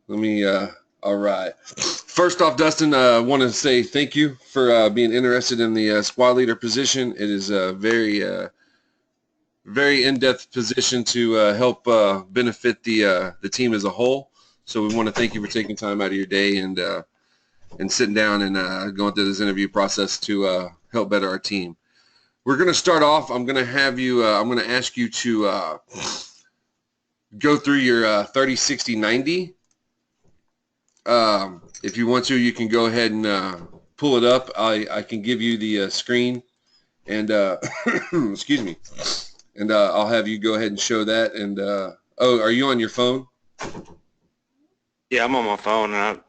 Let me, all right. First off, Dustin, I want to say thank you for being interested in the squad leader position. It is a very in-depth position to help benefit the team as a whole. So we want to thank you for taking time out of your day and sitting down and going through this interview process to help better our team. We're going to start off. I'm going to have you. I'm going to ask you to go through your 30, 60, 90. If you want to, you can go ahead and pull it up. I can give you the screen, and excuse me, and I'll have you go ahead and show that. And oh, are you on your phone? Yeah, I'm on my phone.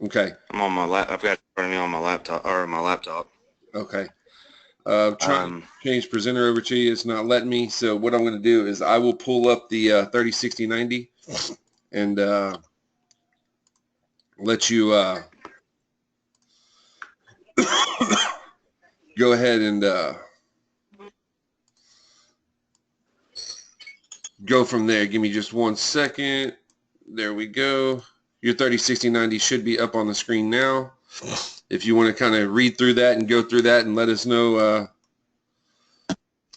Okay. I'm on my lap. I've got it in front of me on my laptop. Okay. Trying to change presenter over to you. It's not letting me. So what I'm going to do is I will pull up the 30, 60, 90 and let you go ahead and go from there. Give me just 1 second. There we go. Your 30, 60, 90 should be up on the screen now. If you want to kind of read through that and go through that and let us know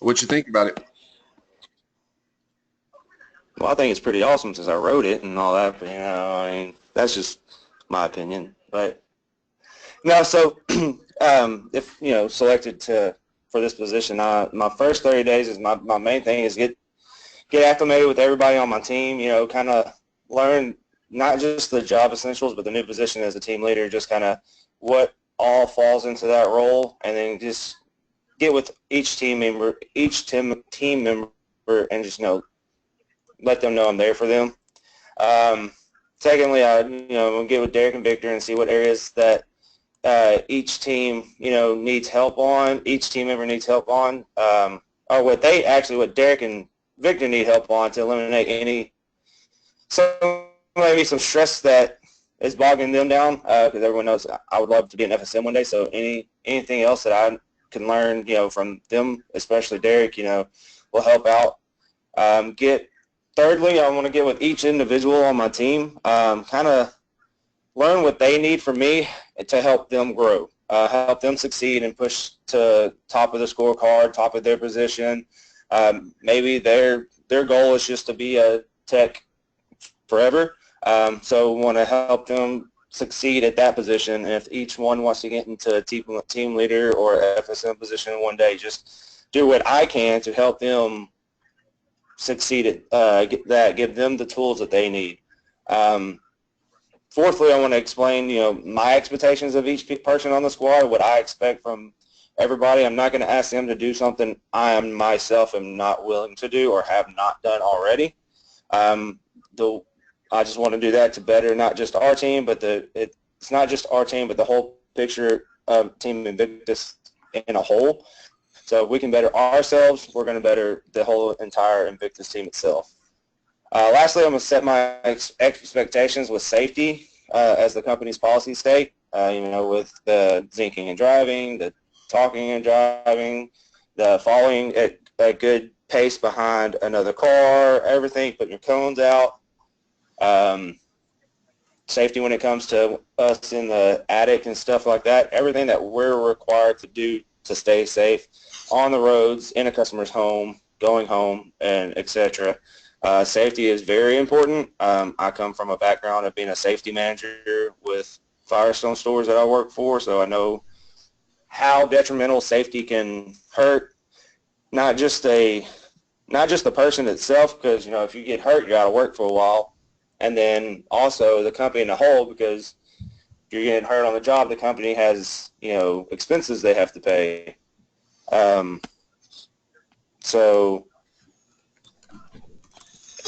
what you think about it. Well, I think it's pretty awesome since I wrote it and all that. But, I mean, that's just my opinion. But no, so if selected for this position, my first 30 days is my main thing is get acclimated with everybody on my team. Kind of learn not just the job essentials, but the new position as a team leader. Just kind of what all falls into that role, and then just get with each team member, and just let them know I'm there for them. Secondly, I'm gonna get with Derek and Victor and see what areas that each team needs help on. Each team member needs help on, or what Derek and Victor need help on to eliminate maybe some stress that is bogging them down. Because everyone knows I would love to be an FSM one day. So anything else that I can learn, from them, especially Derek, will help out. Thirdly, I want to get with each individual on my team, kind of learn what they need from me to help them grow, help them succeed and push to top of the scorecard, top of their position. Maybe their goal is just to be a tech forever. So we want to help them succeed at that position. And if each one wants to get into a team leader or FSM position one day, just do what I can to help them succeed at give them the tools that they need. Fourthly, I want to explain, my expectations of each person on the squad, what I expect from everybody. I'm not going to ask them to do something I myself am not willing to do or have not done already. I just want to do that to better not just our team, but it's not just our team, but the whole picture of Team Invictus in a whole. So if we can better ourselves, we're going to better the whole entire Invictus team itself. Lastly, I'm going to set my expectations with safety as the company's policy state, with the zinking and driving, the talking and driving, the following at a good pace behind another car, everything, putting your cones out. Safety when it comes to us in the attic and stuff like that, everything that we're required to do to stay safe on the roads, in a customer's home, going home, and etc. Safety is very important. I come from a background of being a safety manager with Firestone stores that I work for, so I know how detrimental safety can hurt not just the person itself, because if you get hurt, you're out of work for a while, and then also the company in a whole, because if you're getting hurt on the job, the company has expenses they have to pay. So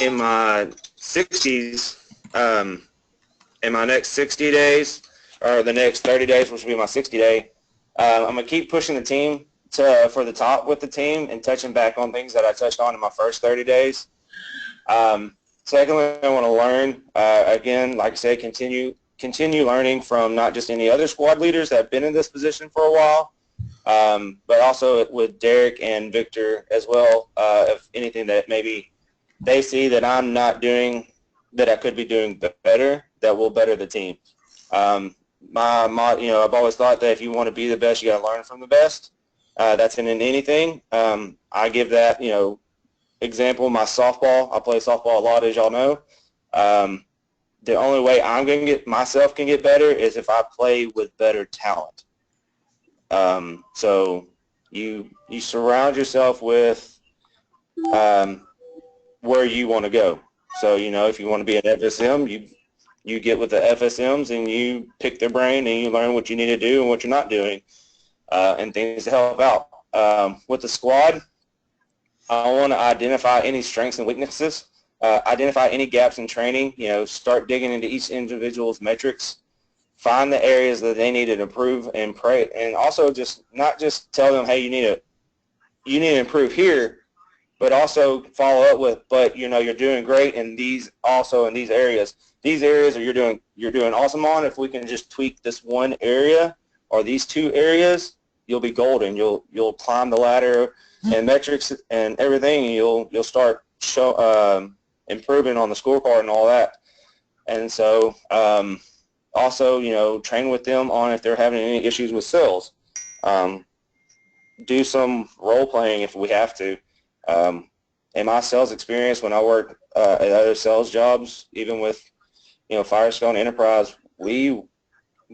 in my 60s, in my next 60 days, or the next 30 days, which will be my 60-day, I'm going to keep pushing the team for the top with the team and touching back on things that I touched on in my first 30 days. Secondly, I want to learn, again, like I said, continue learning from not just any other squad leaders that have been in this position for a while, but also with Derek and Victor as well, if anything that maybe they see that I'm not doing that I could be doing better that will better the team. I've always thought that if you want to be the best, you got to learn from the best. That's in anything. I give that, example, my softball. I play softball a lot, as y'all know. The only way I'm going to get myself can get better is if I play with better talent. So you surround yourself with where you want to go. So, if you want to be an FSM, you get with the FSMs and you pick their brain and you learn what you need to do and what you're not doing, and things to help out. With the squad, I want to identify any strengths and weaknesses, identify any gaps in training, start digging into each individual's metrics, find the areas that they need to improve and pray, and also just not just tell them, hey, you need to improve here, but also follow up with, but you're doing great in these areas. These areas are you're doing awesome on. If we can just tweak this one area or these two areas, you'll be golden. You'll climb the ladder and metrics and everything, and you'll start improving on the scorecard and all that. And so also, train with them on if they're having any issues with sales. Do some role playing if we have to. In my sales experience, when I worked at other sales jobs, even with Firestone Enterprise, we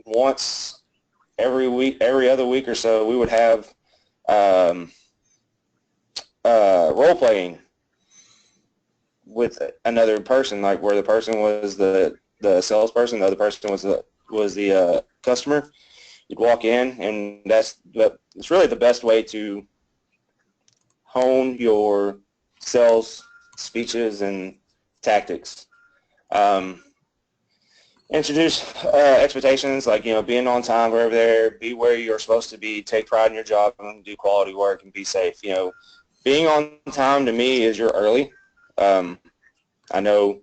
once every other week or so, we would have role playing with another person, like where the person was the salesperson, the other person was the customer. You'd walk in, and it's really the best way to hone your sales speeches and tactics. Introduce expectations, like being on time wherever there, be where you're supposed to be, take pride in your job, and do quality work, and be safe. Being on time to me is you're early. I know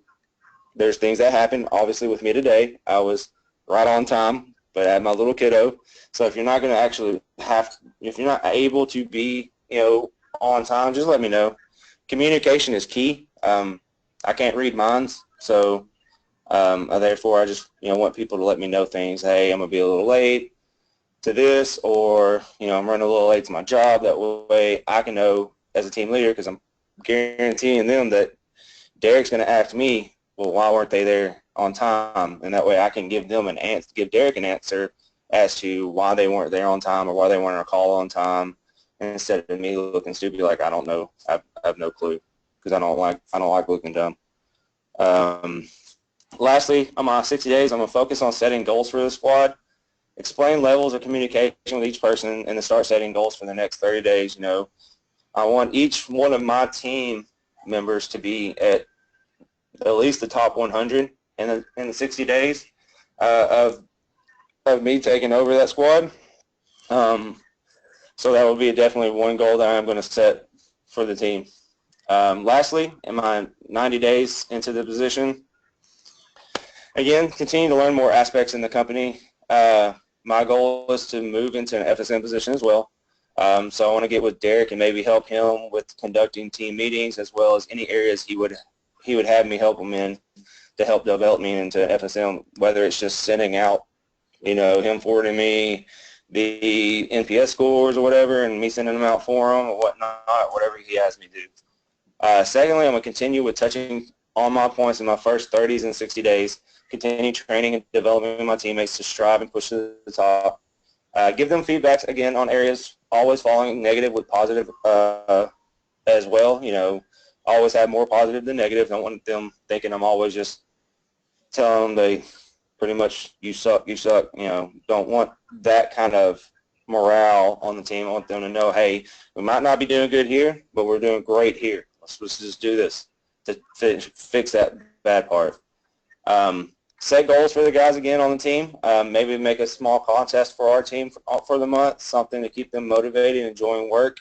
there's things that happen. Obviously, with me today, I was right on time, but I had my little kiddo. So if you're not going to actually if you're not able to be on time, just let me know. Communication is key. I can't read minds, so therefore I just want people to let me know things. Hey, I'm gonna be a little late to this, or I'm running a little late to my job. That way I can know as a team leader, because I'm guaranteeing them that Derek's gonna ask me, well, why weren't they there on time? And that way I can give them give Derek an answer as to why they weren't there on time, or why they weren't on a call on time, instead of me looking stupid like I don't know. I have no clue, because I don't like looking dumb. Lastly, on my 60 days, I'm going to focus on setting goals for the squad, explain levels of communication with each person, and then start setting goals for the next 30 days. I want each one of my team members to be at least the top 100 in the 60 days of me taking over that squad. So that will be definitely one goal that I'm going to set for the team. Lastly, in my 90 days into the position, again, continue to learn more aspects in the company. My goal is to move into an FSM position as well. So I want to get with Derek and maybe help him with conducting team meetings, as well as any areas he would have me help him in to help develop me into FSM, whether it's just sending out, him forwarding me the NPS scores or whatever, and me sending them out for him or whatnot, whatever he has me do. Secondly, I'm going to continue with touching on my points in my first 30s and 60 days, continue training and developing my teammates to strive and push to the top. Give them feedbacks, again, on areas, always following negative with positive as well. Always have more positive than negative. Don't want them thinking I'm always just telling them they pretty much, you suck. Don't want that kind of morale on the team. I want them to know, hey, we might not be doing good here, but we're doing great here. Let's just do this to fix that bad part. Set goals for the guys again on the team. Maybe make a small contest for our team for the month, something to keep them motivated and enjoying work.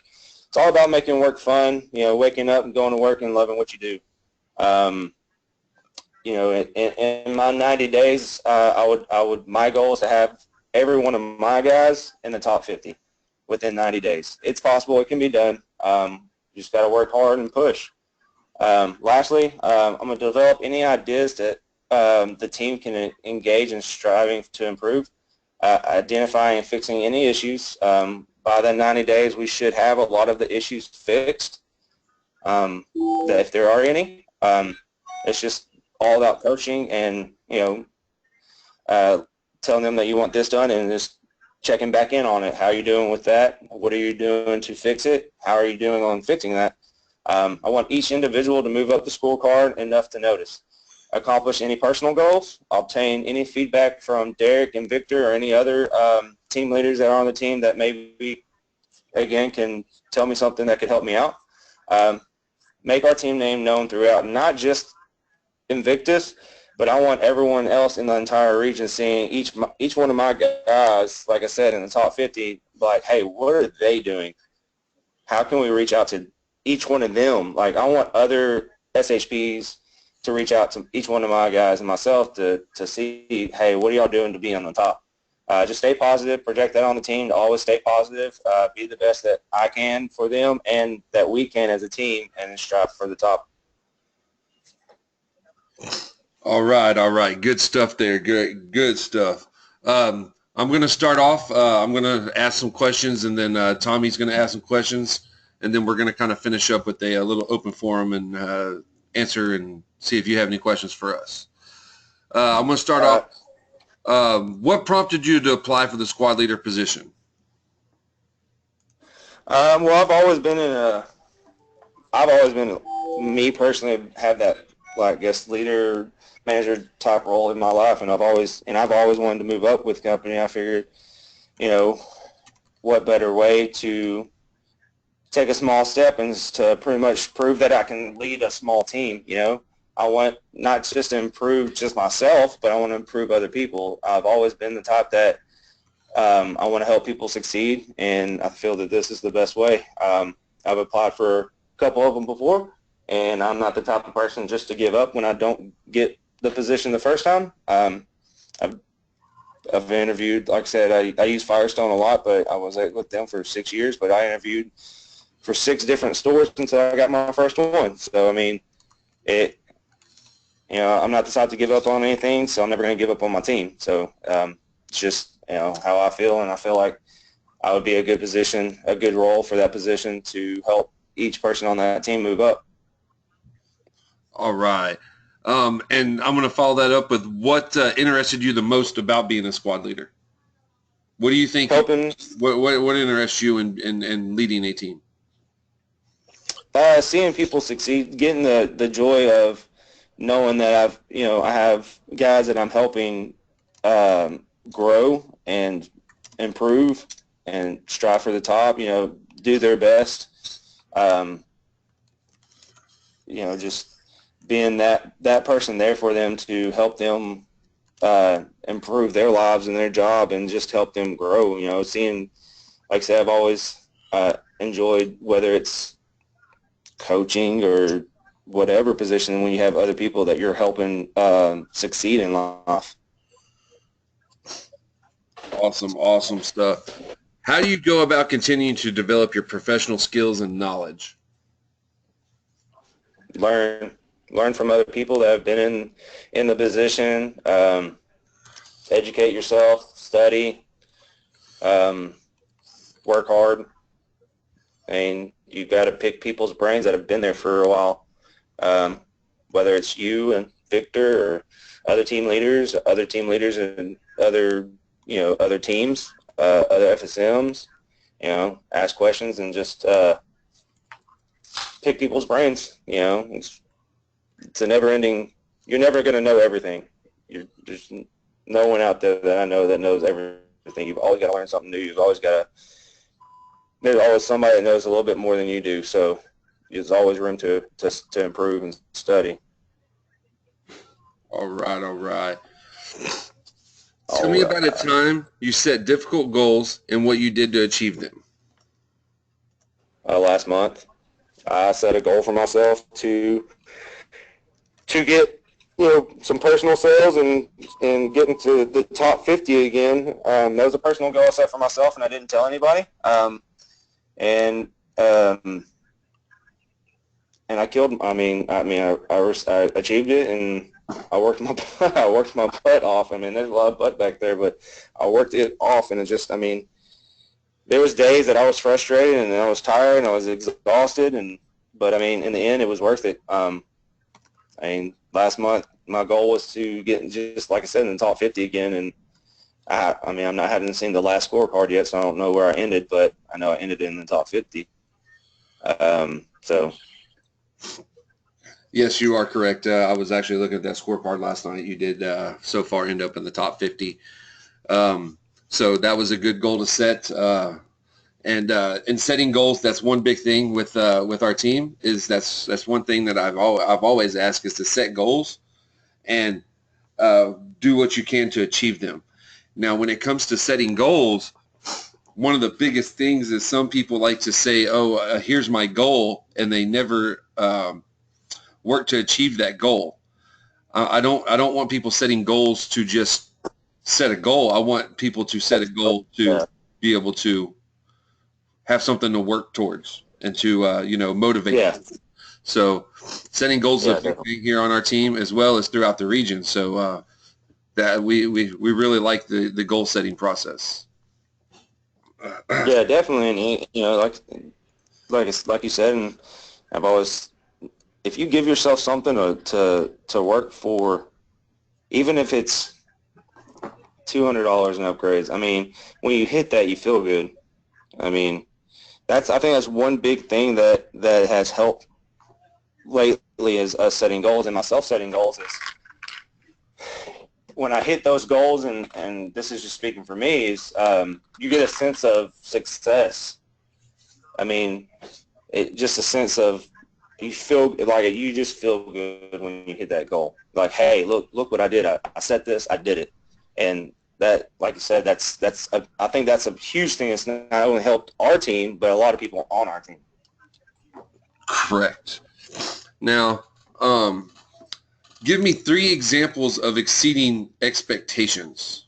It's all about making work fun, waking up and going to work and loving what you do. In my 90 days, my goal is to have every one of my guys in the top 50 within 90 days. It's possible. It can be done. You just got to work hard and push. Lastly, I'm going to develop any ideas that the team can engage in striving to improve, identifying and fixing any issues. By the 90 days, we should have a lot of the issues fixed, that if there are any. It's just all about coaching and, telling them that you want this done and just checking back in on it. How are you doing with that? What are you doing to fix it? How are you doing on fixing that? I want each individual to move up the scorecard enough to notice. Accomplish any personal goals, obtain any feedback from Derek and Victor or any other team leaders that are on the team that maybe, again, can tell me something that could help me out. Make our team name known throughout, not just Invictus, but I want everyone else in the entire region seeing each one of my guys, like I said, in the top 50, like, hey, what are they doing? How can we reach out to each one of them? Like, I want other SHPs to reach out to each one of my guys and myself to see, hey, what are y'all doing to be on the top? Just stay positive, project that on the team to always stay positive, be the best that I can for them and that we can as a team, and strive for the top. All right. Good stuff there. Good stuff. I'm going to start off. I'm going to ask some questions, and then Tommy's going to ask some questions, and then we're going to kind of finish up with a little open forum and answer and see if you have any questions for us. I'm going to start off. What prompted you to apply for the squad leader position? Well, I've always been, me personally, have that, like, I guess, leader, manager type role in my life, and I've always wanted to move up with the company. I figured, what better way to take a small step and to pretty much prove that I can lead a small team. I want not just to improve just myself, but I want to improve other people. I've always been the type that I want to help people succeed, and I feel that this is the best way. I've applied for a couple of them before, and I'm not the type of person just to give up when I don't get the position the first time. I've interviewed, like I said, I use Firestone a lot, but I was with them for 6 years, but I interviewed for 6 different stores until I got my first one. So, I mean, I'm not the type to give up on anything, so I'm never going to give up on my team. So it's just, how I feel, and I feel like I would be a good role for that position to help each person on that team move up. All right. And I'm going to follow that up with what interested you the most about being a squad leader? What do you think? What interests you in leading a team? Seeing people succeed, getting the joy of knowing that I have guys that I'm helping grow and improve and strive for the top, do their best. Just being that person there for them to help them improve their lives and their job and just help them grow. Seeing, like I said, I've always enjoyed, whether it's coaching or whatever position, when you have other people that you're helping succeed in life. Awesome stuff. How do you go about continuing to develop your professional skills and knowledge? Learn from other people that have been in the position. Educate yourself, study, work hard. And you've got to pick people's brains that have been there for a while, whether it's you and Victor or other team leaders and other other teams, other FSMs. Ask questions and just pick people's brains. It's a never-ending. You're never going to know everything. There's no one out there that I know that knows everything. You've always got to learn something new. There's always somebody that knows a little bit more than you do. So there's always room to improve and study. All right. Tell me about a time you set difficult goals and what you did to achieve them. Last month, I set a goal for myself to get some personal sales and get into the top 50 again. That was a personal goal I set for myself, and I didn't tell anybody. and I killed. I achieved it, and I worked my I worked my butt off. I mean, there's a lot of butt back there, but I worked it off, and it just, I mean, there was days that I was frustrated and I was tired and I was exhausted, but I mean, in the end, it was worth it. I mean, last month my goal was to get, just like I said, in the top 50 again, and I mean, I haven't seen the last scorecard yet, so I don't know where I ended, but I know I ended in the top 50. So. Yes, you are correct. I was actually looking at that scorecard last night. You did so far end up in the top 50. So that was a good goal to set. And in setting goals, that's one big thing with our team. Is that's one thing that I've always asked, is to set goals and do what you can to achieve them. Now, when it comes to setting goals, one of the biggest things is some people like to say, "Oh, here's my goal," and they never work to achieve that goal. I don't want people setting goals to just set a goal. I want people to set a goal to be able to have something to work towards and to motivate. Yeah. So setting goals is a big thing here on our team as well as throughout the region. So that we really like the goal setting process. Yeah, definitely. And like you said, and I've always, if you give yourself something to work for, even if it's $200 in upgrades, I mean, when you hit that, you feel good. I mean, I think that's one big thing that has helped lately, is us setting goals, and myself setting goals, is when I hit those goals, and this is just speaking for me, is you get a sense of success. I mean, just a sense of, you feel like you just feel good when you hit that goal. Like, hey, look what I did. I set this, I did it. And that, like you said, I think that's a huge thing. It's not only helped our team, but a lot of people on our team. Correct. Now, give me 3 examples of exceeding expectations.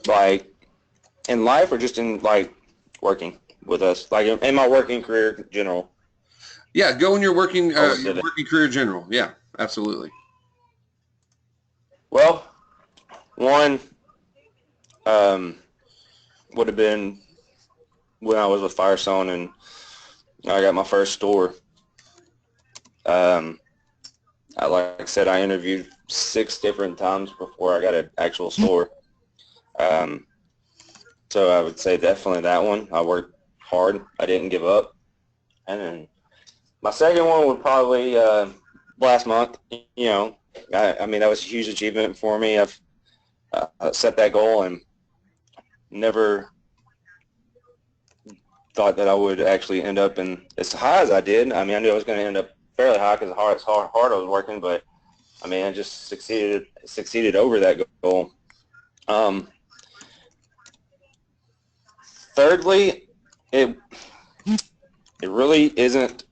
Like, in life, or just in, like, working with us? Like, in my working career in general? Yeah, go in your working career in general. Yeah, absolutely. Well, one would have been when I was with Firestone and I got my first store. Like I said, I interviewed 6 different times before I got an actual store. So I would say definitely that one. I worked hard. I didn't give up. And then my second one would probably last month. I mean, that was a huge achievement for me. I've set that goal and never thought that I would actually end up in as high as I did. I mean, I knew I was going to end up fairly high because of how hard I was working, but I mean, I just succeeded over that goal. Thirdly, it really isn't.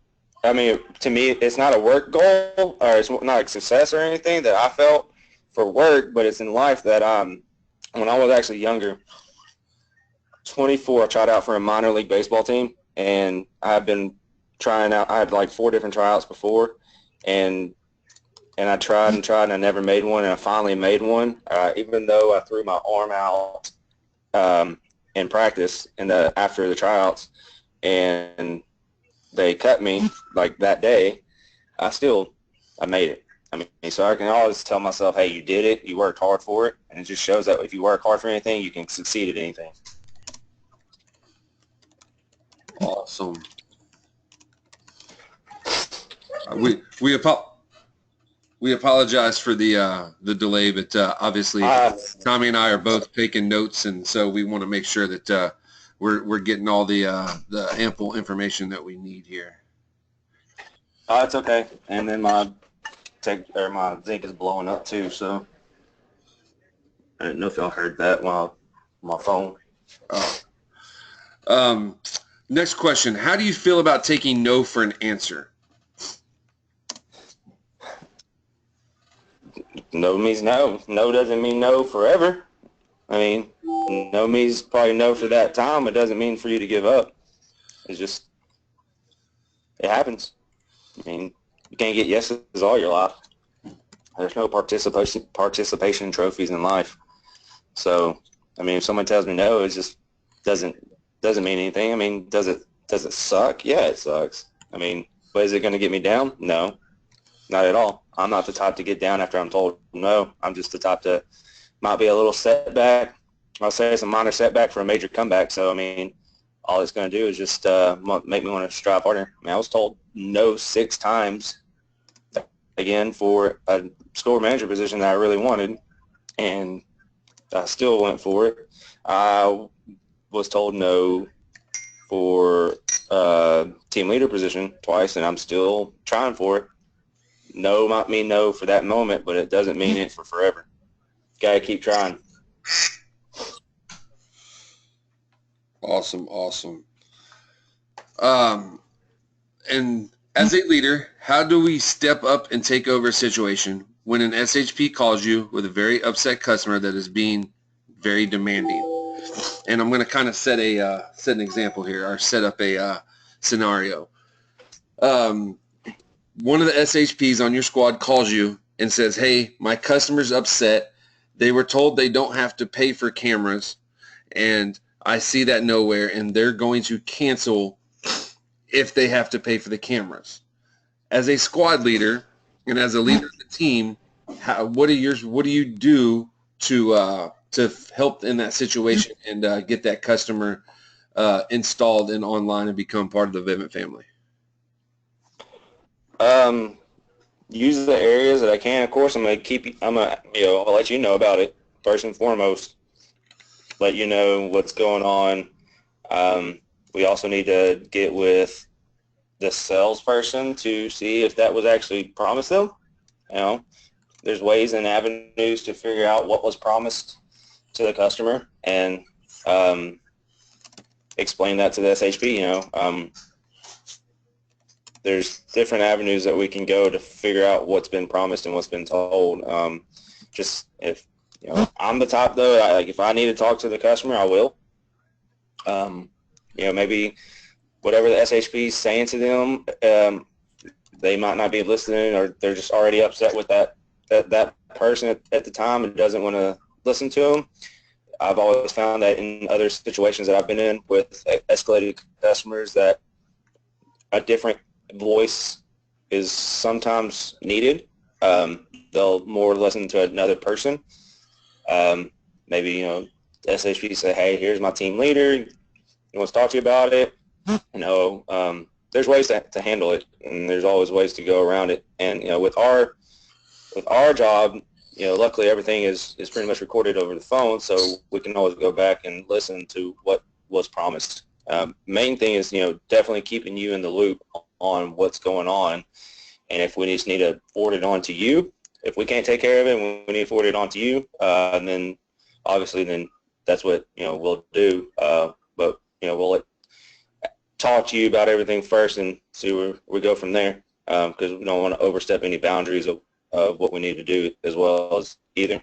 I mean, to me, it's not a work goal, or it's not a success or anything that I felt for work, but it's in life that when I was actually younger, 24, I tried out for a minor league baseball team, and I've been trying out. I had like 4 different tryouts before, and I tried and tried, and I never made one, and I finally made one, even though I threw my arm out in practice after the tryouts, and they cut me like that day. I made it. I mean, so I can always tell myself, hey, you did it. You worked hard for it, and it just shows that if you work hard for anything, you can succeed at anything. Awesome. We apologize for the delay, but obviously Tommy and I are both taking notes, and so we want to make sure that we're getting all the ample information that we need here. It's okay. And then my zinc is blowing up too, so I didn't know if y'all heard that while my phone. Next question. How do you feel about taking no for an answer? No means no. No doesn't mean no forever. I mean, no means probably no for that time. It doesn't mean for you to give up. It's just, it happens. I mean, you can't get yeses all your life. There's no participation trophies in life. So, I mean, if someone tells me no, it just doesn't mean anything. I mean, does it suck? Yeah, it sucks. I mean, but is it going to get me down? No, not at all. I'm not the type to get down after I'm told no. I'm just the type to, might be a little setback. I'll say it's a minor setback for a major comeback. So, I mean, all it's going to do is just make me want to strive harder. I mean, I was told no 6 times, again, for a store manager position that I really wanted, and I still went for it. I was told no for team leader position twice, and I'm still trying for it. No might mean no for that moment, but it doesn't mean it for forever. Gotta keep trying. Awesome. And as a leader, how do we step up and take over a situation when an SHP calls you with a very upset customer that is being very demanding? And I'm going to kind of set an example here, or set up a scenario. One of the SHPs on your squad calls you and says, hey, my customer's upset. They were told they don't have to pay for cameras, and I see that nowhere, and they're going to cancel if they have to pay for the cameras. As a squad leader and as a leader of the team, what do you do to help in that situation and get that customer installed and online and become part of the Vivint family? Use the areas that I can. Of course, I'll let you know about it first and foremost. Let you know what's going on. We also need to get with the salesperson to see if that was actually promised them. You know, there's ways and avenues to figure out what was promised to the customer and explain that to the SHP. You know, there's different avenues that we can go to figure out what's been promised and what's been told. Just if, you know, I'm the type though, like if I need to talk to the customer, I will. You know, maybe whatever the SHP is saying to them, they might not be listening, or they're just already upset with that person at the time and doesn't want to listen to them. I've always found that in other situations that I've been in with escalated customers that a different voice is sometimes needed. They'll more listen to another person. Maybe, you know, SHP say, hey, here's my team leader. He wants to talk to you about it. You know, there's ways to handle it, and there's always ways to go around it. And, you know, with our job, you know, luckily everything is pretty much recorded over the phone, so we can always go back and listen to what was promised. Main thing is, you know, definitely keeping you in the loop on what's going on. And if we just need to forward it on to you, if we can't take care of it, we need to forward it on to you, and then obviously then that's what, you know, we'll do. But, you know, we'll talk to you about everything first and see where we go from there, because we don't want to overstep any boundaries of what we need to do as well as either.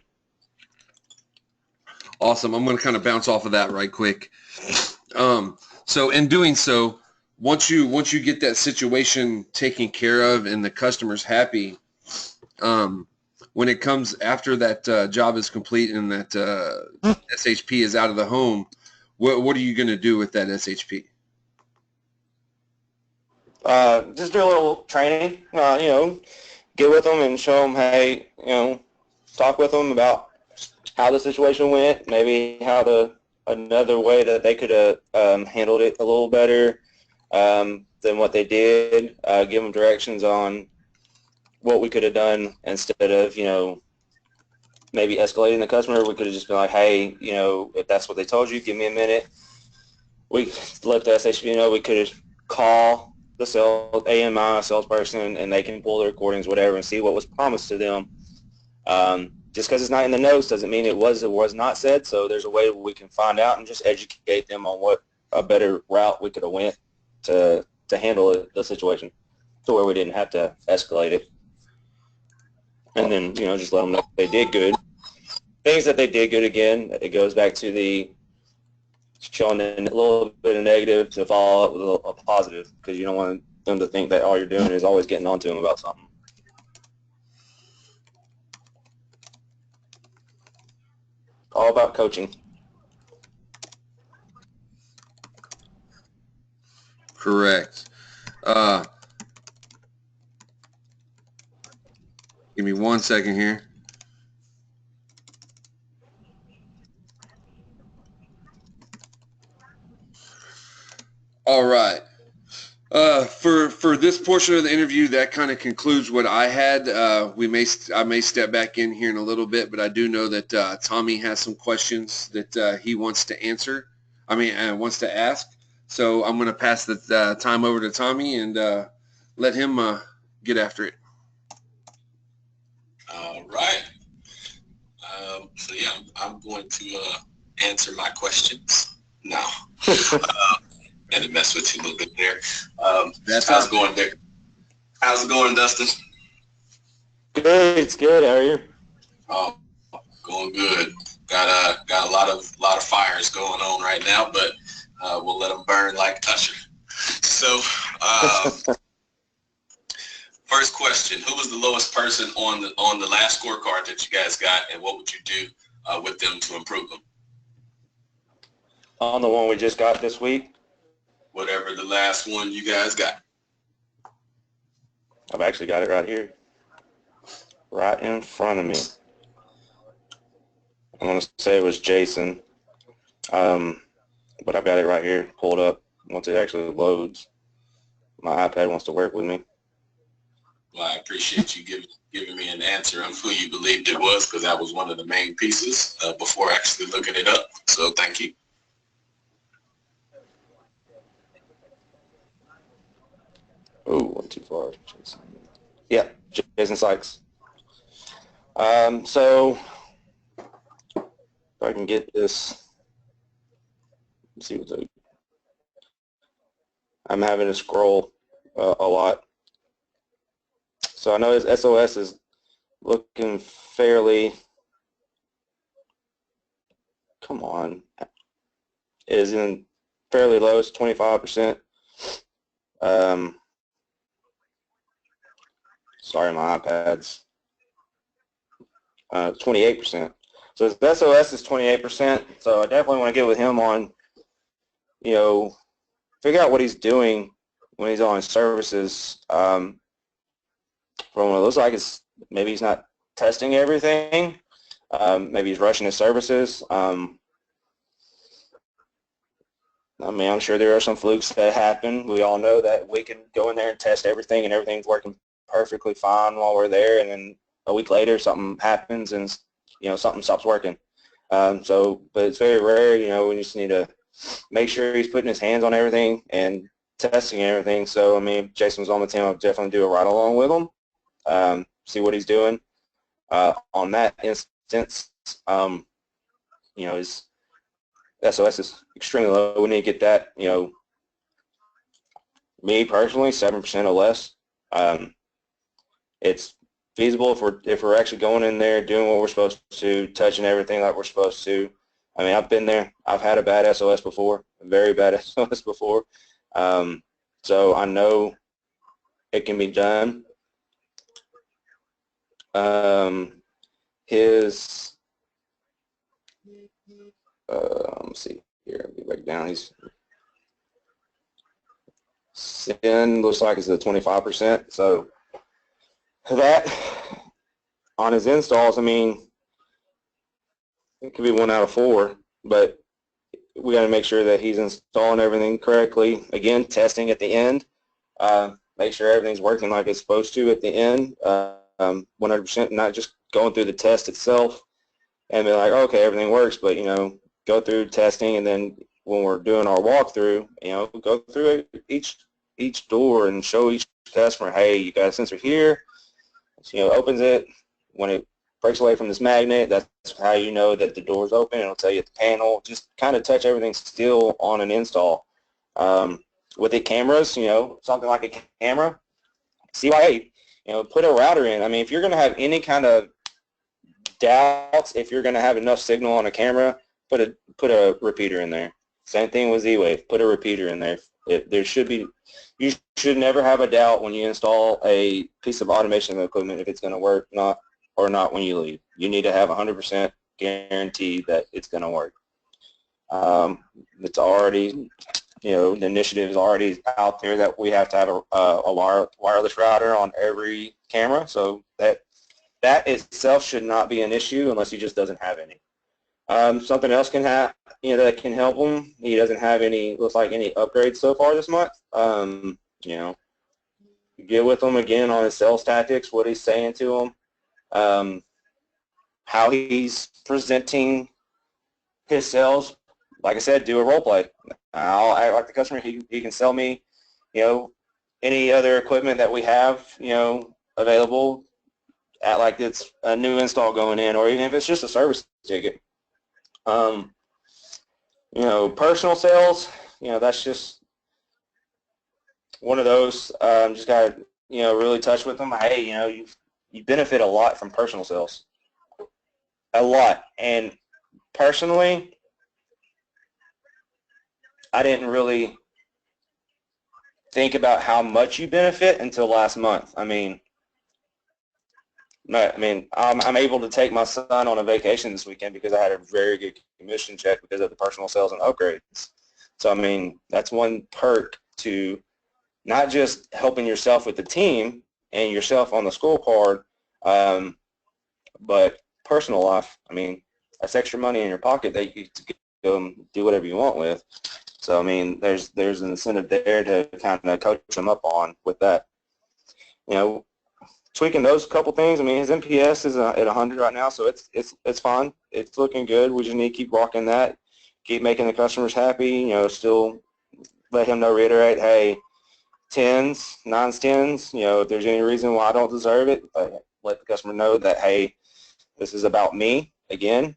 Awesome. I'm going to kind of bounce off of that right quick. So in doing so, once you get that situation taken care of and the customer's happy, when it comes after that job is complete and that SHP is out of the home, what are you going to do with that SHP? Just do a little training, you know, get with them and show them, hey, you know, talk with them about how the situation went, maybe how another way that they could have handled it a little better than what they did, give them directions on what we could have done instead of, you know, maybe escalating the customer. We could have just been like, hey, you know, if that's what they told you, give me a minute. We let the SHP know. We could call the AMI salesperson, and they can pull the recordings, whatever, and see what was promised to them. Just because it's not in the notes doesn't mean it was not said. So there's a way we can find out and just educate them on what a better route we could have went to handle the situation, to where we didn't have to escalate it. And then, you know, just let them know they did good. Things that they did good, again, it goes back to the showing a little bit of negative to follow up with a positive, because you don't want them to think that all you're doing is always getting on to them about something. All about coaching. Correct. Give me 1 second here. All right. For this portion of the interview, that kind of concludes what I had. I may step back in here in a little bit, but I do know that Tommy has some questions that he wants to answer. Wants to ask. So I'm going to pass the time over to Tommy and let him get after it. All right. So yeah, I'm going to answer my questions now. And to mess with you a little bit there. How's it going, Dick? How's it going, Dustin? Good. It's good. How are you? Oh, going good. Got a lot of fires going on right now, but we'll let them burn like Usher. So, first question: who was the lowest person on the last scorecard that you guys got, and what would you do with them to improve them? On the one we just got this week. Whatever the last one you guys got. I've actually got it right here, right in front of me. I'm going to say it was Jason, but I've got it right here pulled up once it actually loads. My iPad wants to work with me. Well, I appreciate you giving me an answer of who you believed it was, because that was one of the main pieces before actually looking it up. So thank you. Oh, went too far. Jason. Yeah, Jason Sykes. So if I can get this, let's see what's. I'm having to scroll a lot. So I know his SOS is looking fairly. Come on, is in fairly low. It's 25%. Sorry, my iPad's 28%. So his SOS is 28%. So I definitely want to get with him on, figure out what he's doing when he's on services. From what it looks like, maybe he's not testing everything. Maybe he's rushing his services. I'm sure there are some flukes that happen. We all know that we can go in there and test everything, and everything's working perfectly fine while we're there, and then a week later something happens and something stops working. But it's very rare. We just need to make sure he's putting his hands on everything and testing everything. So if Jason was on the team, I'd definitely do a ride along with him, see what he's doing. On that instance, his SOS is extremely low. We need to get that. Me personally, 7% or less. It's feasible if we're actually going in there, doing what we're supposed to, touching everything like we're supposed to. I've been there. I've had a bad SOS before, a very bad SOS before. So I know it can be done. Let me see here. Get back down. His sin looks like it's at 25%. So that on his installs, it could be 1 out of 4, but we got to make sure that he's installing everything correctly. Again, testing at the end. Make sure everything's working like it's supposed to at the end. 100%, not just going through the test itself and be like, okay, everything works, but go through testing, and then when we're doing our walkthrough, go through each door and show each customer, hey, you got a sensor here. Opens it. When it breaks away from this magnet, that's how you know that the door's open. It'll tell you at the panel. Just kind of touch everything still on an install. With the cameras, something like a camera, CYA, put a router in. If you're going to have any kind of doubts, if you're going to have enough signal on a camera, put a repeater in there. Same thing with Z-Wave. Put a repeater in there. You should never have a doubt when you install a piece of automation equipment if it's going to work or not when you leave. You need to have 100% guarantee that it's going to work. It's already, the initiative is already out there that we have to have a wireless router on every camera, so that itself should not be an issue unless he just doesn't have any. Something else can have, that can help him. He doesn't have any upgrades so far this month. Get with him again on his sales tactics, what he's saying to him, how he's presenting his sales. Like I said, do a role play. I'll act like the customer. He can sell me, any other equipment that we have, available at like it's a new install going in, or even if it's just a service ticket. Personal sales, that's just one of those. Just got to, really touch with them. Hey, you benefit a lot from personal sales. A lot. And personally, I didn't really think about how much you benefit until last month. I'm able to take my son on a vacation this weekend because I had a very good commission check because of the personal sales and upgrades. So, that's one perk to not just helping yourself with the team and yourself on the scorecard, but personal life. That's extra money in your pocket that you can go do whatever you want with. So, there's an incentive there to kind of coach them up on with that. Tweaking those couple things. His NPS is at 100 right now, so it's fine. It's looking good. We just need to keep rocking that, keep making the customers happy. Still let him know, reiterate, hey, 10s, 9s, 10s. If there's any reason why I don't deserve it, let the customer know that, hey, this is about me. Again,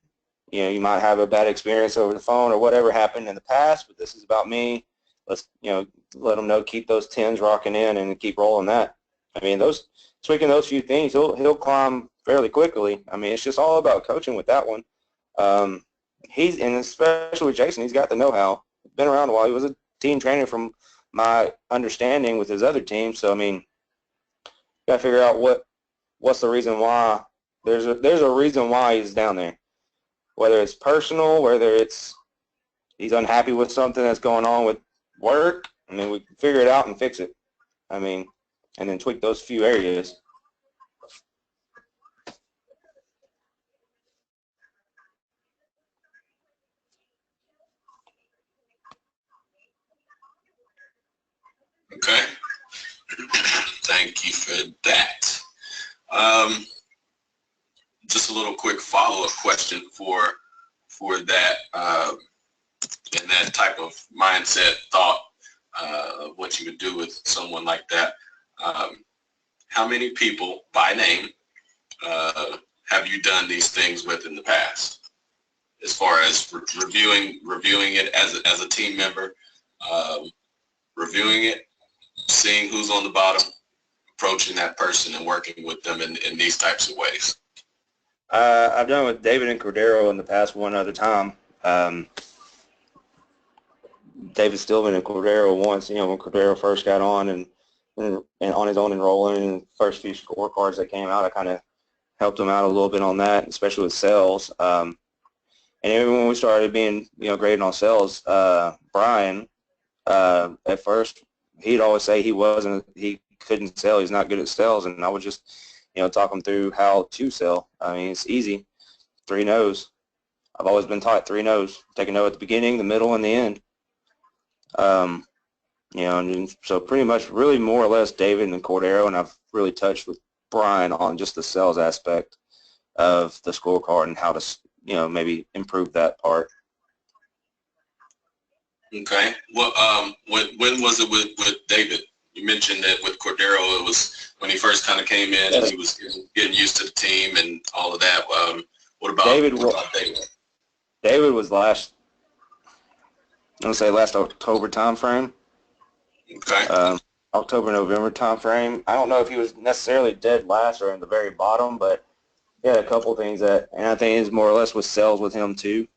you might have a bad experience over the phone or whatever happened in the past, but this is about me. Let's let them know, keep those 10s rocking in and keep rolling that. Tweaking those few things, he'll climb fairly quickly. It's just all about coaching with that one. And especially with Jason, he's got the know-how. Been around a while. He was a team trainer from my understanding with his other team. So got to figure out what's the reason why. There's a reason why he's down there. Whether it's personal, whether it's he's unhappy with something that's going on with work. We can figure it out and fix it. And then tweak those few areas. Okay. Thank you for that. Just a little quick follow-up question for that and that type of mindset thought of what you would do with someone like that. How many people by name have you done these things with in the past, as far as reviewing it as a team member, reviewing it, seeing who's on the bottom, approaching that person and working with them in these types of ways? I've done it with David and Cordero in the past one other time. David Stillman and Cordero once, when Cordero first got on and on his own enrolling, and the first few scorecards that came out, I kind of helped him out a little bit on that, especially with sales. And even when we started being, graded on sales, Brian, at first, he'd always say he couldn't sell, he's not good at sales, and I would just, talk him through how to sell. It's easy. 3 no's. I've always been taught 3 no's. Take a no at the beginning, the middle, and the end. And so pretty much really more or less David and Cordero, and I've really touched with Brian on just the sales aspect of the scorecard and how to, maybe improve that part. Okay. Well, when was it with David? You mentioned that with Cordero, it was when he first kind of came in and he was getting used to the team and all of that. What about David? David was last October time frame. Okay. October, November time frame. I don't know if he was necessarily dead last or in the very bottom, but he had a couple things and I think it's more or less with sales with him too.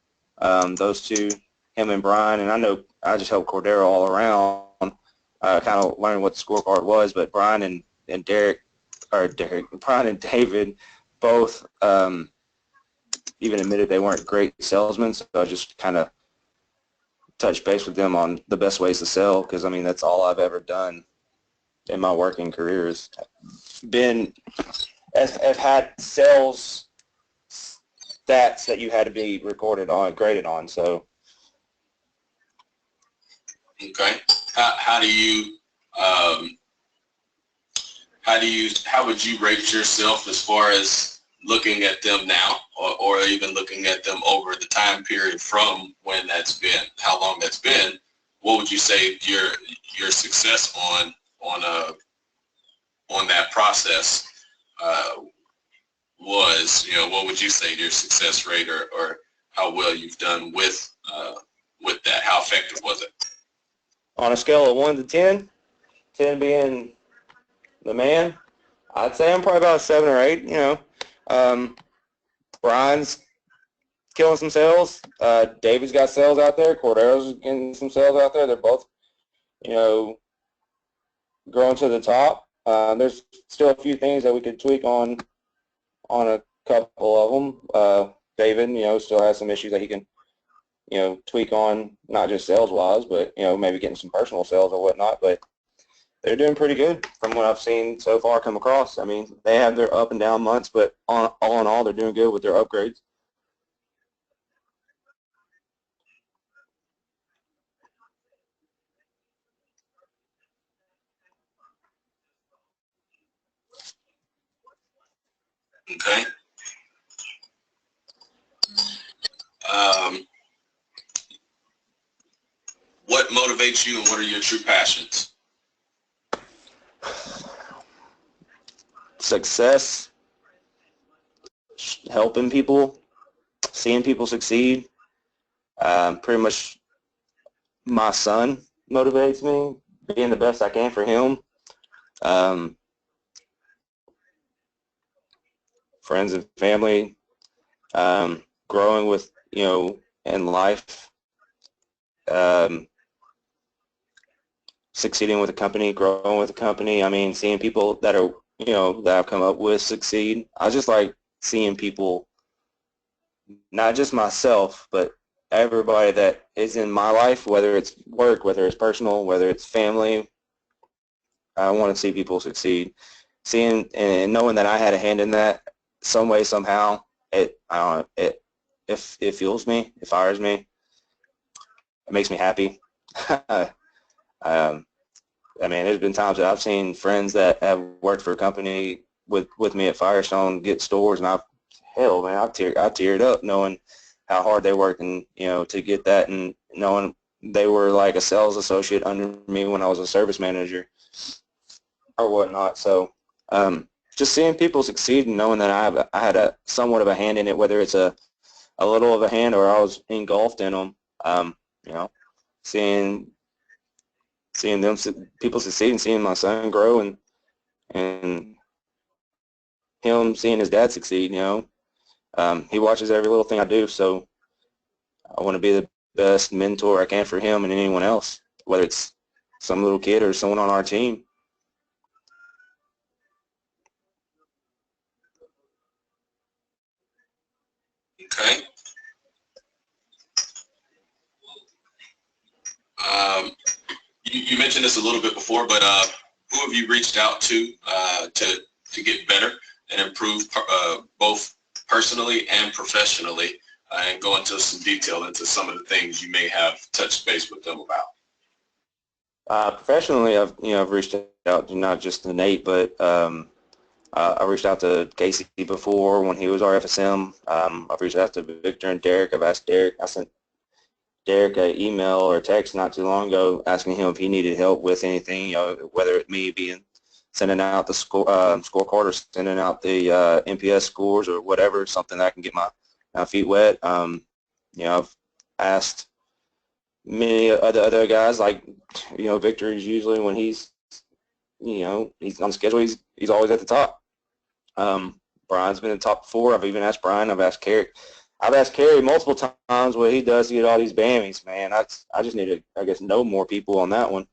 Those two him and Brian, and I know I just helped Cordero all around, kind of learn what the scorecard was. But Brian and Brian and David both even admitted they weren't great salesmen. So I just kind of touched base with them on the best ways to sell, because I mean that's all I've ever done in my working career is have had sales stats that you had to be graded on. So, okay, how would you rate yourself as far as looking at them now, or even looking at them over the time period from when that's been, how long that's been? What would you say your success on that process was? You know, what would you say your success rate or how well you've done with that? How effective was it? on a scale of 1 to 10, 10 being the man, I'd say I'm probably about a 7 or 8. You know, Brian's killing some sales. David's got sales out there. Cordero's getting some sales out there. They're both, you know, growing to the top. There's still a few things that we could tweak on a couple of them. David, you know, still has some issues that he can, you know, tweak on, not just sales-wise, but, you know, maybe getting some personal sales or whatnot. But they're doing pretty good from what I've seen so far come across. I mean, they have their up and down months, but all in all, they're doing good with their upgrades. Okay. What motivates you, and what are your true passions? Success, helping people, seeing people succeed. Pretty much my son motivates me, being the best I can for him. Friends and family, growing with, you know, in life, succeeding with a company, growing with a company. I mean, seeing people that are, you know, that I've come up with succeed. I just like seeing people, not just myself, but everybody that is in my life, whether it's work, whether it's personal, whether it's family. I want to see people succeed. Seeing and knowing that I had a hand in that some way, somehow, I don't know, it fuels me, it fires me, it makes me happy. I mean, there's been times that I've seen friends that have worked for a company with me at Firestone get stores, and I teared up knowing how hard they worked, and, you know, to get that, and knowing they were like a sales associate under me when I was a service manager or whatnot. So just seeing people succeed and knowing that I had a somewhat of a hand in it, whether it's a little of a hand or I was engulfed in them, you know, seeing them, people succeed, and seeing my son grow, and him seeing his dad succeed, you know. He watches every little thing I do, so I want to be the best mentor I can for him and anyone else, whether it's some little kid or someone on our team. Okay. You mentioned this a little bit before, but who have you reached out to get better and improve both personally and professionally, and go into some detail into some of the things you may have touched base with them about? Professionally, I've reached out to not just to Nate, but I reached out to Casey before when he was our FSM. I've reached out to Victor and Derek. I sent Derek an email or text not too long ago asking him if he needed help with anything, you know, whether it me sending out the scorecard or sending out the NPS scores or whatever, something that I can get my feet wet. You know, I've asked many other guys, like, you know, Victor is usually, when he's, you know, he's on schedule, he's always at the top. Brian's been in the top 4. I've even asked Brian. I've asked Carrick. I've asked Kerry multiple times what he does to get all these Bammies, man. I just need to, I guess, know more people on that one.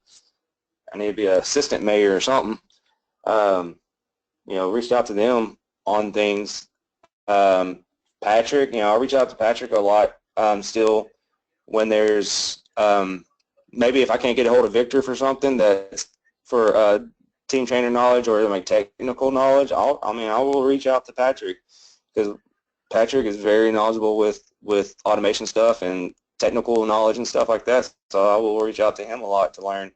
I need to be an assistant mayor or something. Reached out to them on things. Patrick, I reach out to Patrick a lot still when there's maybe if I can't get a hold of Victor for something that's for team trainer knowledge or like technical knowledge, I will reach out to Patrick because Patrick is very knowledgeable with automation stuff and technical knowledge and stuff like that. So I will reach out to him a lot to learn.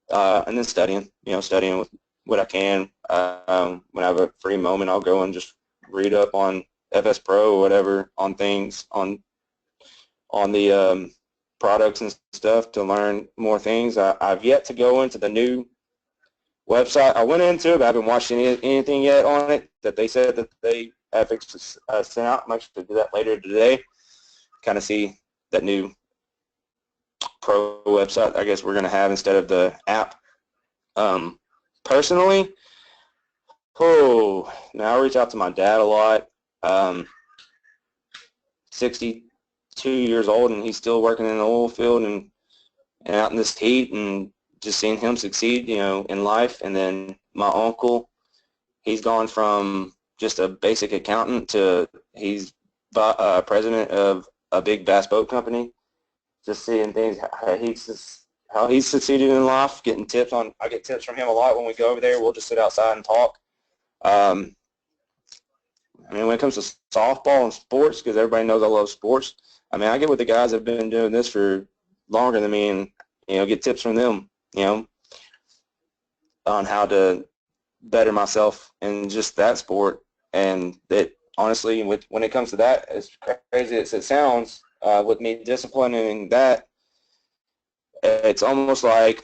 And then studying with what I can. When I have a free moment, I'll go and just read up on FS Pro or whatever on things on the products and stuff to learn more things. I've yet to go into the new website. I went into it, but I haven't watched anything yet on it that they said that they have sent out. I'm actually going to do that later today, kind of see that new pro website I guess we're going to have instead of the app. Personally, now I reach out to my dad a lot. 62 years old, and he's still working in the oil field and out in this heat, and just seeing him succeed, in life. And then my uncle, he's gone from just a basic accountant to he's president of a big bass boat company. Just seeing things, how he's succeeded in life, getting tips on. I get tips from him a lot when we go over there. We'll just sit outside and talk. When it comes to softball and sports, because everybody knows I love sports, I get with the guys that have been doing this for longer than me and, get tips from them, on how to better myself in just that sport. And that, honestly, when it comes to that, as crazy as it sounds, with me disciplining that, it's almost like,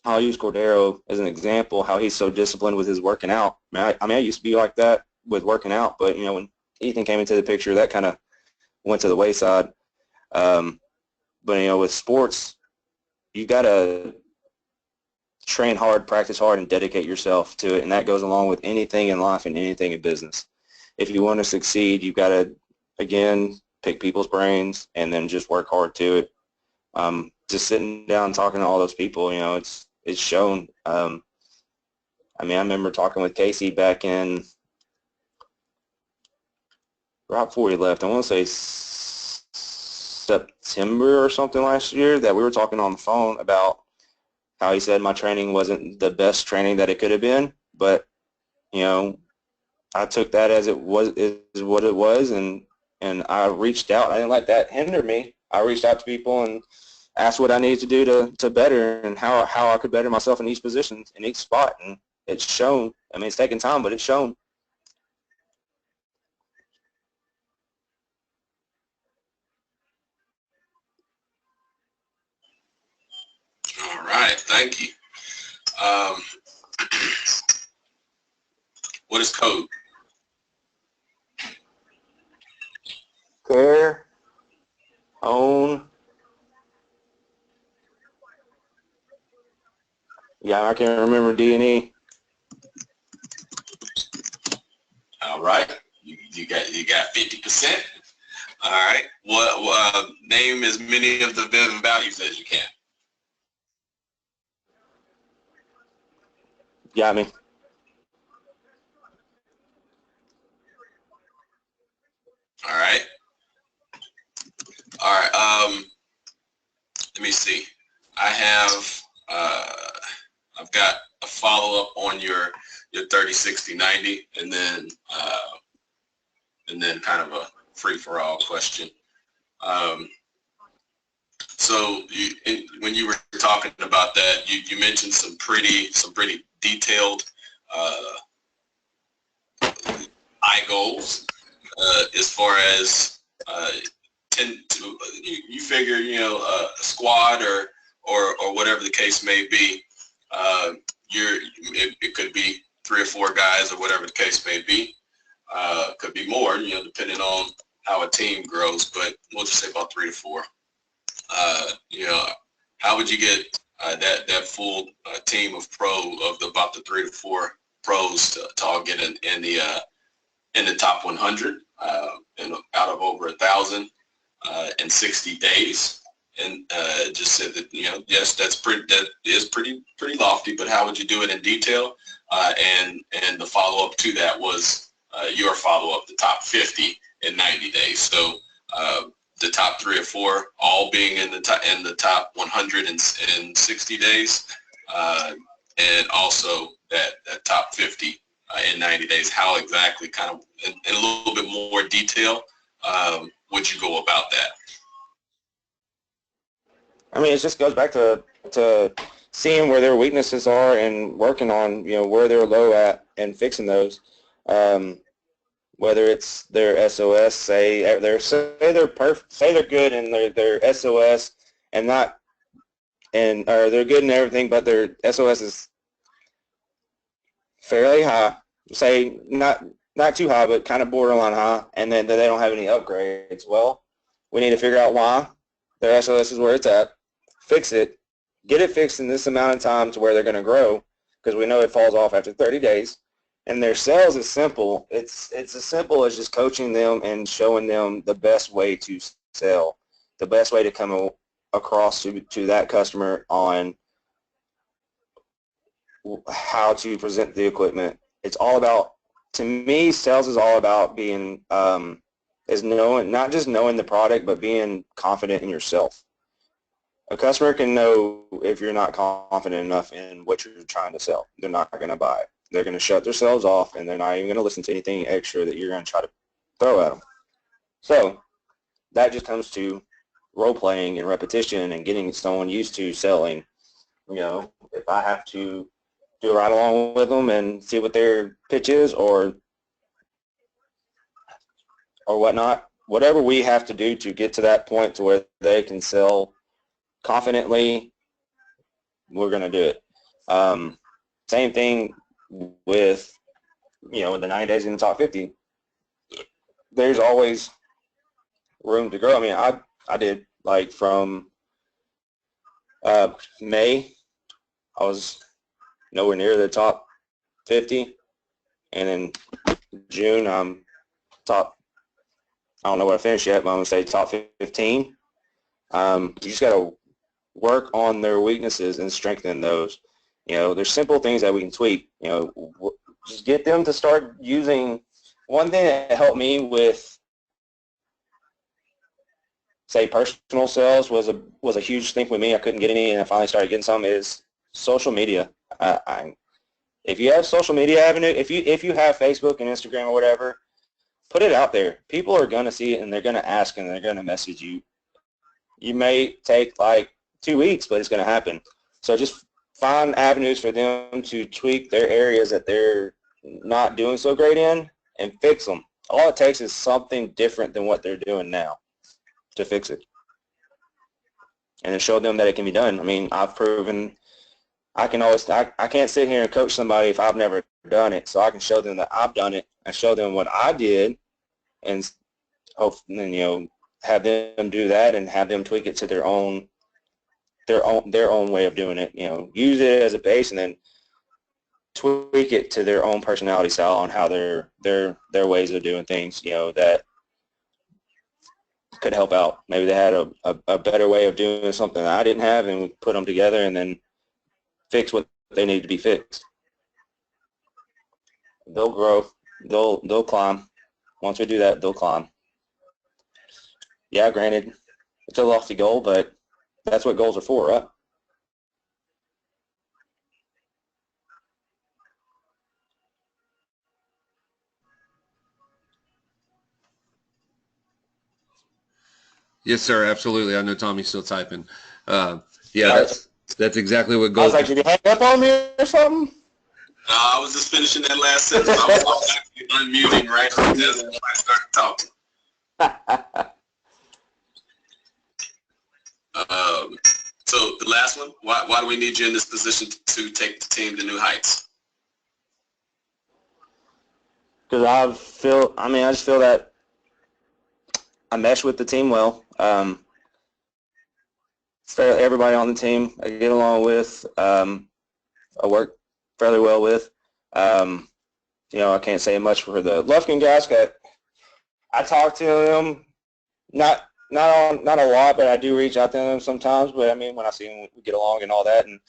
I'll use Cordero as an example, how he's so disciplined with his working out. I used to be like that with working out, but, when Ethan came into the picture, that kind of went to the wayside. But, with sports, you got to train hard, practice hard, and dedicate yourself to it, and that goes along with anything in life and anything in business. If you want to succeed, you've got to, again, pick people's brains and then just work hard to it. Just sitting down talking to all those people, it's shown. I remember talking with Casey back in right before he left. I want to say September or something last year, that we were talking on the phone about how he said my training wasn't the best training that it could have been, but I took that as what it was, and I reached out. I didn't let that hinder me. I reached out to people and asked what I needed to do to better, and how I could better myself in each position, in each spot, and it's shown. It's taken time, but it's shown. All right, thank you. What is code? Care, own. Yeah, I can't remember D&E. All right, you got 50%. All right. What name as many of the Viv values as you can. Got me. All right. All right. Let me see. I've got a follow up on your 30, 60, 90, and then kind of a free for all question. So when you were talking about that, you mentioned some pretty detailed eye goals as far as you figure a squad or whatever the case may be. It could be 3 or 4 guys or whatever the case may be. Could be more, depending on how a team grows, but we'll just say about 3 to 4. How would you get that full team of about the 3 to 4 pros to all get in the top 100? and out of over 1,000 in 60 days. And just said that, yes, that is pretty lofty, but how would you do it in detail? And the follow-up to that was your follow-up, the top 50 in 90 days. So the top 3 or 4 all being in the top 100 in 60 days, and also that top 50 in 90 days. How exactly, kind of in a little bit more detail, would you go about that? I mean, it just goes back to seeing where their weaknesses are and working on, where they're low at and fixing those. Whether it's their SOS, say they're perfect, say they're good in their SOS and not, or they're good in everything, but their SOS is fairly high. Say not too high, but kind of borderline high, and then they don't have any upgrades. Well, we need to figure out why their SOS is where it's at. Fix it, get it fixed in this amount of time to where they're going to grow, because we know it falls off after 30 days. And their sales is simple. It's as simple as just coaching them and showing them the best way to sell, the best way to come across to that customer on how to present the equipment. It's all about, to me, sales is all about being, is knowing, not just knowing the product, but being confident in yourself. A customer can know if you're not confident enough in what you're trying to sell. They're not going to buy it. They're going to shut themselves off, and they're not even going to listen to anything extra that you're going to try to throw at them. So that just comes to role-playing and repetition and getting someone used to selling. If I have to do a ride along with them and see what their pitch is or whatnot, whatever we have to do to get to that point to where they can sell confidently, we're going to do it. Same thing with, the 90 days in the top 50. There's always room to grow. I mean, I did, like, from May, I was nowhere near the top 50, and in June, I'm top, I don't know what I finished yet, but I'm going to say top 15. You just got to work on their weaknesses and strengthen those. There's simple things that we can tweak. Just get them to start using. One thing that helped me with, say, personal sales was a huge thing with me. I couldn't get any, and I finally started getting some, is social media. If you have social media avenue, if you have Facebook and Instagram or whatever, put it out there. People are going to see it, and they're going to ask, and they're going to message you. You may take like 2 weeks, but it's going to happen. So just find avenues for them to tweak their areas that they're not doing so great in and fix them. All it takes is something different than what they're doing now to fix it. And then show them that it can be done. I mean, I've proven I can't sit here and coach somebody if I've never done it. So I can show them that I've done it and show them what I did, and hopefully, have them do that and have them tweak it to their own way of doing it. Use it as a base and then tweak it to their own personality style on how their ways of doing things, that could help out. Maybe they had a better way of doing something that I didn't have, and we put them together and then fix what they need to be fixed. They'll grow. They'll climb. Once we do that, they'll climb. Yeah, granted, it's a lofty goal, but that's what goals are for, right? Yes, sir. Absolutely. I know Tommy's still typing. Yeah, that's exactly what goals. I was like, did you hang up on me or something? I was just finishing that last sentence. I was actually unmuting right as I started talking. So the last one, why do we need you in this position to take the team to new heights? Because I just feel that I mesh with the team well. Everybody on the team I get along with, I work fairly well with. I can't say much for the Lufkin guys. I talk to them, not a lot, but I do reach out to them sometimes. But I mean, when I see them, we get along and all that. And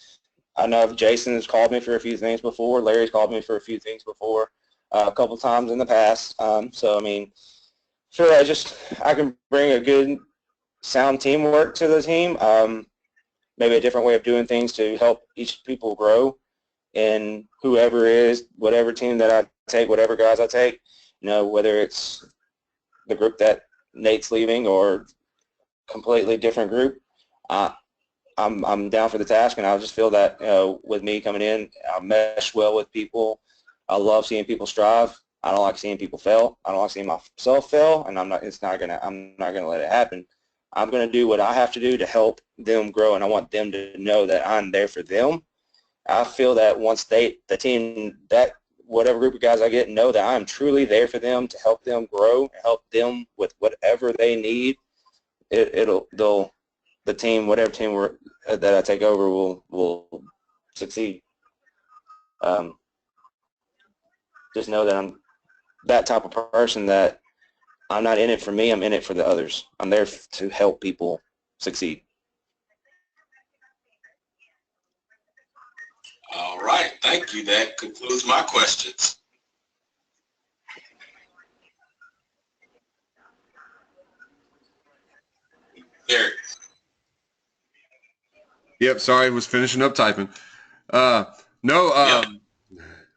I know Jason has called me for a few things before. Larry's called me for a few things before, a couple times in the past. So I mean, sure, I can bring a good, sound teamwork to the team. Maybe a different way of doing things to help each people grow. And whoever is, whatever team that I take, whatever guys I take, whether it's the group that Nate's leaving or completely different group, I'm down for the task, and I just feel that with me coming in, I mesh well with people. I love seeing people strive. I don't like seeing people fail. I don't like seeing myself fail, and I'm not gonna let it happen. I'm gonna do what I have to do to help them grow, and I want them to know that I'm there for them. I feel that once the team, that whatever group of guys I get, know that I'm truly there for them to help them grow, help them with whatever they need, the team, whatever team that I take over will succeed. Just know that I'm that type of person, that I'm not in it for me, I'm in it for the others. I'm there to help people succeed. All right, thank you. That concludes my questions. Derek. Yep, sorry, was finishing up typing.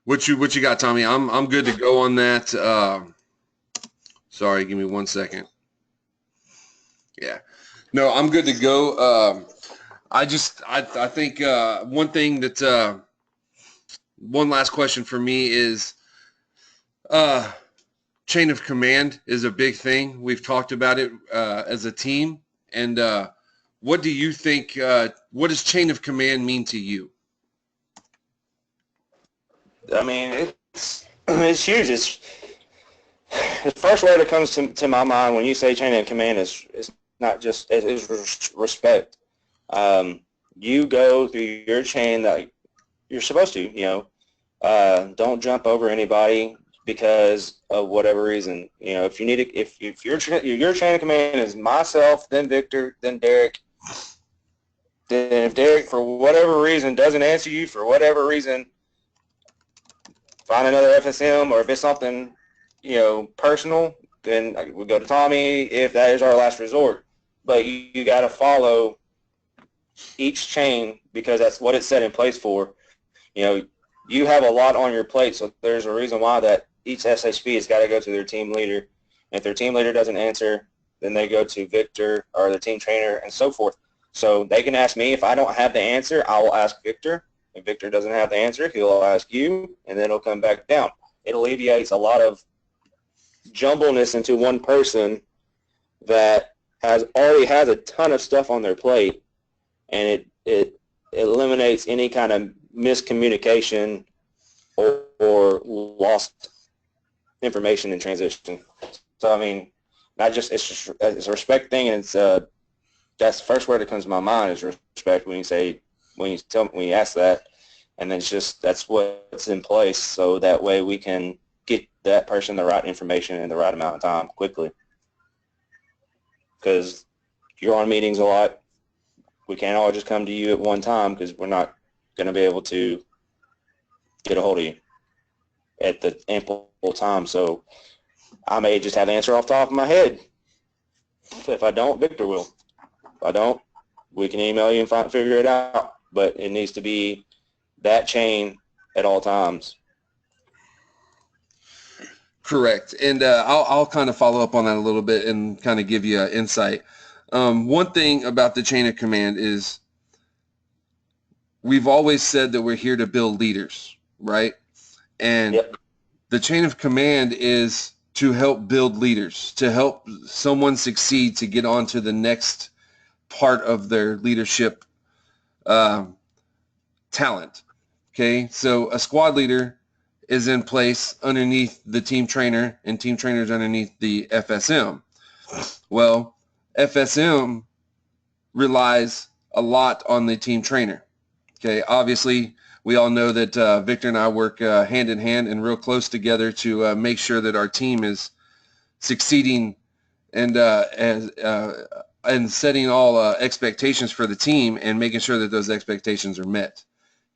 What you got, Tommy? I'm good to go on that. Sorry, give me 1 second. Yeah. No, I'm good to go. I think one thing that one last question for me is chain of command is a big thing. We've talked about it as a team. And what do you think, what does chain of command mean to you? I mean, it's huge. It's the first word that comes to my mind when you say chain of command is not just, it is respect. You go through your chain that you're supposed to, don't jump over anybody because of whatever reason. If you need if your chain of command is myself, then Victor, then Derek, then if Derek for whatever reason doesn't answer you for whatever reason, find another FSM, or if it's something, personal, then we go to Tommy if that is our last resort. But you got to follow each chain because that's what it's set in place for. You have a lot on your plate, so there's a reason why that each SHP has got to go to their team leader. And if their team leader doesn't answer, then they go to Victor or the team trainer and so forth. So they can ask me. If I don't have the answer, I will ask Victor. If Victor doesn't have the answer, he'll ask you, and then it'll come back down. It alleviates a lot of jumbleness into one person that already has a ton of stuff on their plate, and it eliminates any kind of miscommunication or lost information in transition. So I mean, it's a respect thing, and it's that's the first word that comes to my mind is respect when you ask that, and then that's what's in place, so that way we can get that person the right information in the right amount of time quickly. Because you're on meetings a lot, we can't all just come to you at one time because we're not going to be able to get a hold of you at the ample time. So I may just have the answer off the top of my head. If I don't, Victor will. If I don't, we can email you and figure it out. But it needs to be that chain at all times. Correct. And I'll kind of follow up on that a little bit and kind of give you an insight. One thing about the chain of command is we've always said that we're here to build leaders, right? And the chain of command is to help build leaders, to help someone succeed, to get on to the next part of their leadership talent. Okay, so a squad leader is in place underneath the team trainer, and team trainers underneath the FSM. Well, FSM relies a lot on the team trainer. Okay, obviously we all know that Victor and I work hand in hand and real close together to make sure that our team is succeeding and and setting all expectations for the team and making sure that those expectations are met.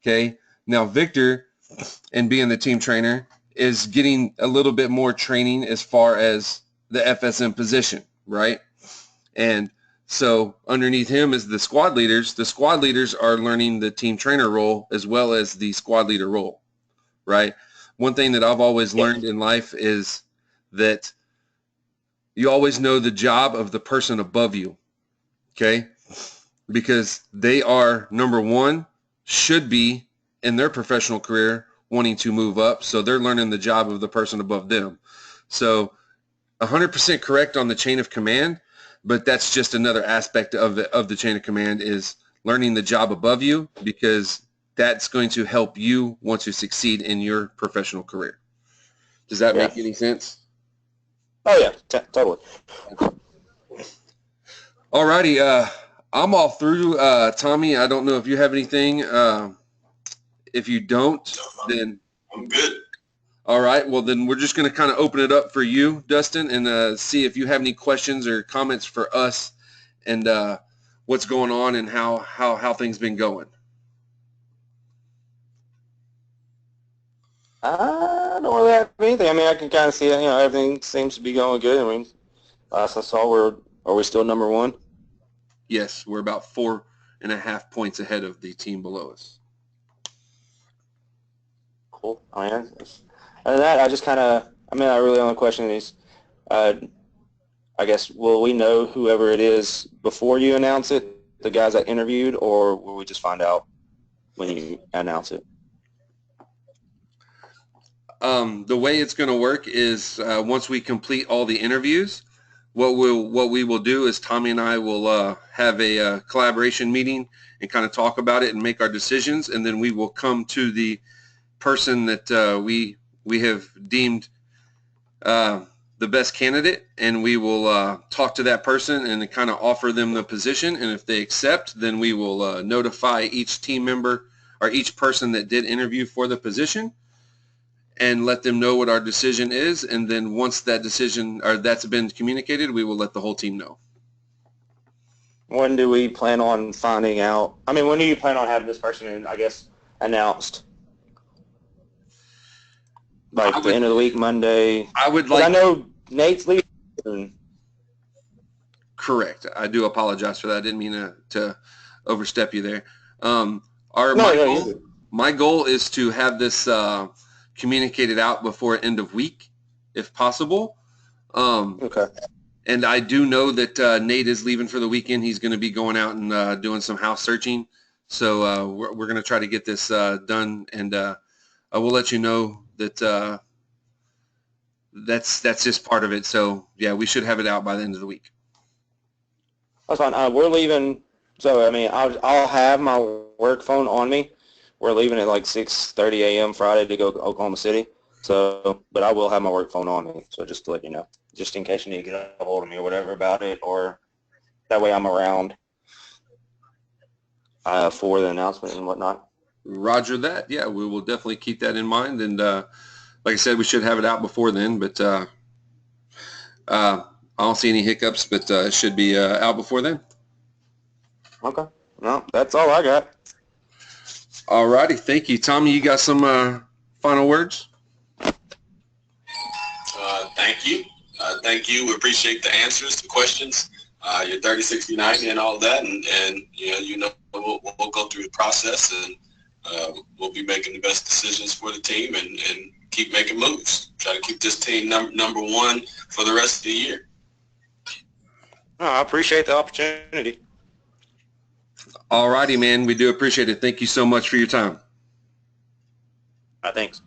Okay. Now Victor, and being the team trainer, is getting a little bit more training as far as the FSM position, right? And so underneath him is the squad leaders. The squad leaders are learning the team trainer role as well as the squad leader role, right? One thing that I've always learned in life is that you always know the job of the person above you, okay? Because they are, number one, should be in their professional career wanting to move up, so they're learning the job of the person above them. So 100% correct on the chain of command, but that's just another aspect of the chain of command is learning the job above you, because that's going to help you want to succeed in your professional career. Does that make any sense? Oh yeah, totally. All righty. I'm all through. Tommy, I don't know if you have anything. If you don't, then I'm good. All right. Well, then we're just going to kind of open it up for you, Dustin, and see if you have any questions or comments for us and what's going on and how things been going. I don't really have anything. I mean, I can kind of see it. Everything seems to be going good. I mean, last I saw, are we still number one? Yes, we're about 4.5 points ahead of the team below us. Cool. Other than that, my really only question is, I guess, will we know whoever it is before you announce it, the guys that interviewed, or will we just find out when you announce it? The way it's going to work is once we complete all the interviews, what we will do is Tommy and I will have a collaboration meeting and kind of talk about it and make our decisions, and then we will come to the person that we have deemed the best candidate, and we will talk to that person and kind of offer them the position, and if they accept, then we will notify each team member or each person that did interview for the position and let them know what our decision is, and then once that decision or that's been communicated, we will let the whole team know. When do we plan on finding out? I mean, when do you plan on having this person, I guess, announced? Like the end of the week, Monday? I would like. I know Nate's leaving. Correct. I do apologize for that. I didn't mean to overstep you there. My goal is to have this communicated out before end of week, if possible. Okay. And I do know that Nate is leaving for the weekend. He's going to be going out and doing some house searching. So we're going to try to get this done, and I will let you know that that's just part of it. So yeah, we should have it out by the end of the week. That's fine. We're leaving. So I mean, I'll have my work phone on me. We're leaving at like 6:30 a.m. Friday to go to Oklahoma City. So, but I will have my work phone on me. So just to let you know, just in case you need to get a hold of me or whatever about it, or that way I'm around for the announcement and whatnot. Roger that. Yeah, we will definitely keep that in mind. And like I said, we should have it out before then. But I don't see any hiccups, but it should be out before then. Okay. No, that's all I got. All righty. Thank you. Tommy, you got some final words? Thank you. Thank you. We appreciate the answers to questions, your 30, 60, 90 and all that. And we'll go through the process, and we'll be making the best decisions for the team and keep making moves. Try to keep this team number one for the rest of the year. I appreciate the opportunity. All righty, man. We do appreciate it. Thank you so much for your time. Thanks.